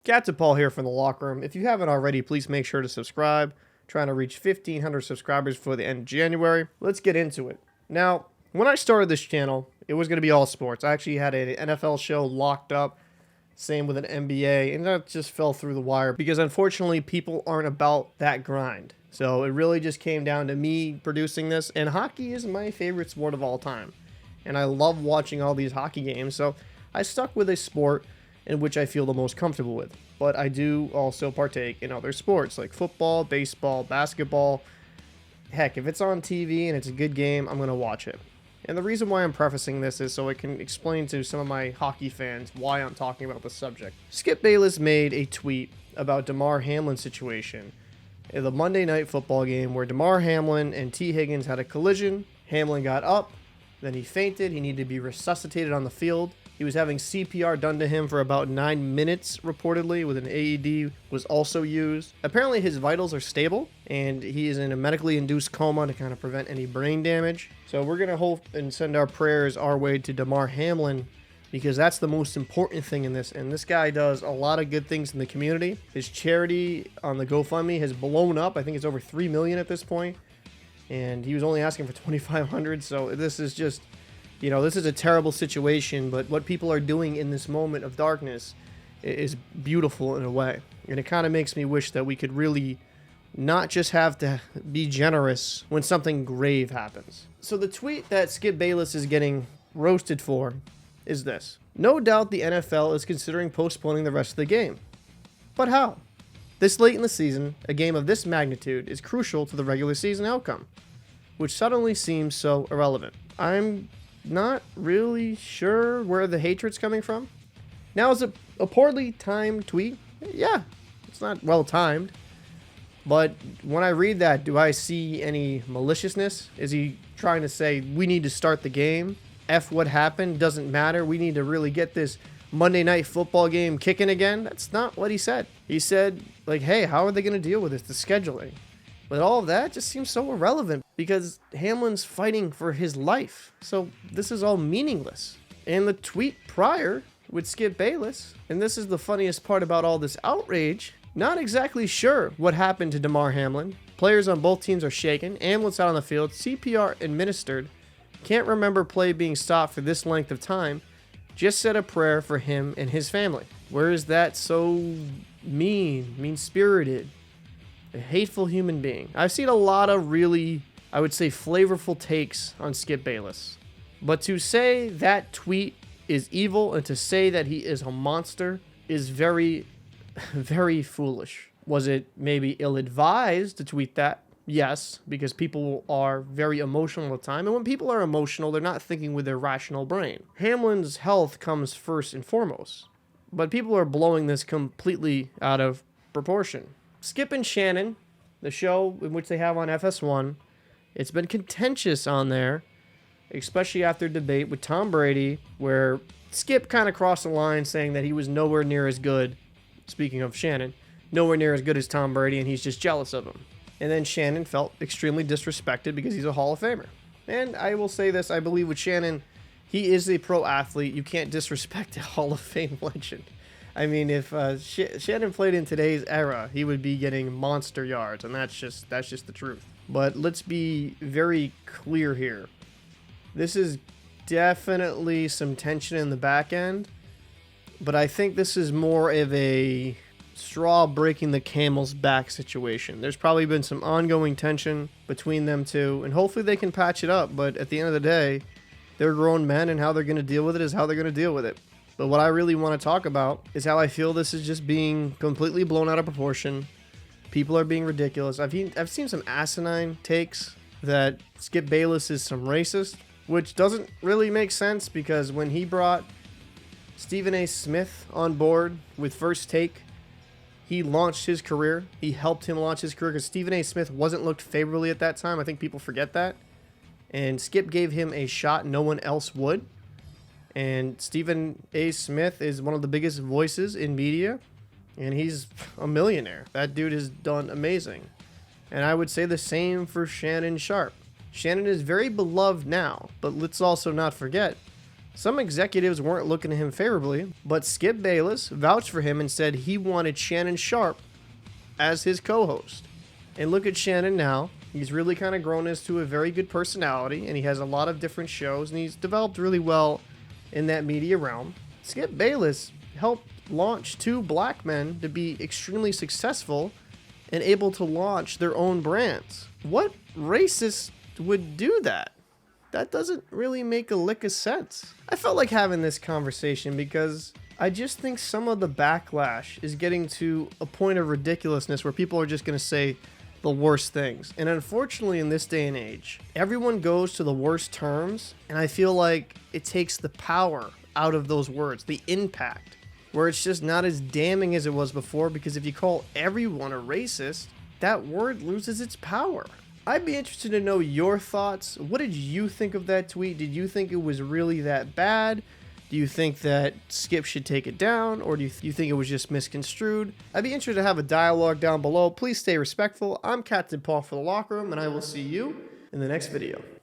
Captain Paul here from the locker room. If you haven't already, please make sure to subscribe. Trying to reach 1,500 subscribers before the end of January. Let's get into it. Now, when I started this channel, it was going to be all sports. I actually had an NFL show locked up. Same with an NBA, and that just fell through the wire because unfortunately people aren't about that grind. So it really just came down to me producing this, and hockey is my favorite sport of all time. And I love watching all these hockey games, so I stuck with a sport in which I feel the most comfortable with. But I do also partake in other sports like football, baseball, basketball. Heck, if it's on TV and it's a good game, I'm going to watch it. And the reason why I'm prefacing this is so I can explain to some of my hockey fans why I'm talking about the subject. Skip Bayless made a tweet about Damar Hamlin's situation in the Monday Night Football game where Damar Hamlin and T. Higgins had a collision. Hamlin got up, then he fainted. He needed to be resuscitated on the field. He was having CPR done to him for about 9 minutes, reportedly, with an AED was also used. Apparently his vitals are stable, and he is in a medically induced coma to kind of prevent any brain damage. So we're going to hope and send our prayers our way to Damar Hamlin, because that's the most important thing in this. And this guy does a lot of good things in the community. His charity on the GoFundMe has blown up. I think it's over $3 million at this point. And he was only asking for $2,500. So this is just... this is a terrible situation, but what people are doing in this moment of darkness is beautiful in a way. And it kind of makes me wish that we could really not just have to be generous when something grave happens. So the tweet that Skip Bayless is getting roasted for is this. No doubt the NFL is considering postponing the rest of the game. But how? This late in the season, a game of this magnitude is crucial to the regular season outcome, which suddenly seems so irrelevant. I'm not really sure where the hatred's coming from. Now, is it a poorly timed tweet? Yeah, it's not well timed. But when I read that, do I see any maliciousness? Is he trying to say, we need to start the game? F what happened, doesn't matter. We need to really get this Monday Night Football game kicking again? That's not what he said. He said, like, hey, how are they going to deal with this? The scheduling. But all of that just seems so irrelevant because Hamlin's fighting for his life. So this is all meaningless. And the tweet prior with Skip Bayless, and this is the funniest part about all this outrage, not exactly sure what happened to Damar Hamlin. Players on both teams are shaken. Ambulance out on the field. CPR administered. Can't remember play being stopped for this length of time. Just said a prayer for him and his family. Where is that so mean-spirited? A hateful human being. I've seen a lot of really, I would say, flavorful takes on Skip Bayless. But to say that tweet is evil and to say that he is a monster is very, very foolish. Was it maybe ill-advised to tweet that? Yes, because people are very emotional at the time. And when people are emotional, they're not thinking with their rational brain. Hamlin's health comes first and foremost. But people are blowing this completely out of proportion. Skip and Shannon, the show in which they have on FS1, it's been contentious on there, especially after debate with Tom Brady, where Skip kind of crossed the line saying that he was nowhere near as good, speaking of Shannon, nowhere near as good as Tom Brady, and he's just jealous of him. And then Shannon felt extremely disrespected because he's a Hall of Famer. And I will say this, I believe with Shannon, he is a pro athlete. You can't disrespect a Hall of Fame legend. I mean, if Shannon played in today's era, he would be getting monster yards, and that's just the truth. But let's be very clear here. This is definitely some tension in the back end, but I think this is more of a straw breaking the camel's back situation. There's probably been some ongoing tension between them two, and hopefully they can patch it up, but at the end of the day, they're grown men, and how they're going to deal with it is how they're going to deal with it. But what I really want to talk about is how I feel this is just being completely blown out of proportion. People are being ridiculous. I've seen some asinine takes that Skip Bayless is some racist, which doesn't really make sense because when he brought Stephen A. Smith on board with First Take, he launched his career. He helped him launch his career because Stephen A. Smith wasn't looked favorably at that time. I think people forget that. And Skip gave him a shot no one else would. And Stephen A. Smith is one of the biggest voices in media, and he's a millionaire. That dude has done amazing. And I would say the same for Shannon Sharpe. Shannon is very beloved now, but let's also not forget, Some executives weren't looking at him favorably, but Skip Bayless vouched for him and said he wanted Shannon Sharpe as his co-host. And look at Shannon now. He's really kind of grown into a very good personality, and he has a lot of different shows, and he's developed really well in that media realm. Skip Bayless helped launch two black men to be extremely successful and able to launch their own brands. What racist would do that? That doesn't really make a lick of sense. I felt like having this conversation because I just think some of the backlash is getting to a point of ridiculousness where people are just going to say the worst things. And unfortunately, in this day and age, everyone goes to the worst terms, and I feel like it takes the power out of those words, the impact, where it's just not as damning as it was before, because if you call everyone a racist, that word loses its power. I'd be interested to know your thoughts. What did you think of that tweet? Did you think it was really that bad? Do you think that Skip should take it down, or do you think it was just misconstrued? I'd be interested to have a dialogue down below. Please stay respectful. I'm Captain Paul for the Locker Room, and I will see you in the next video.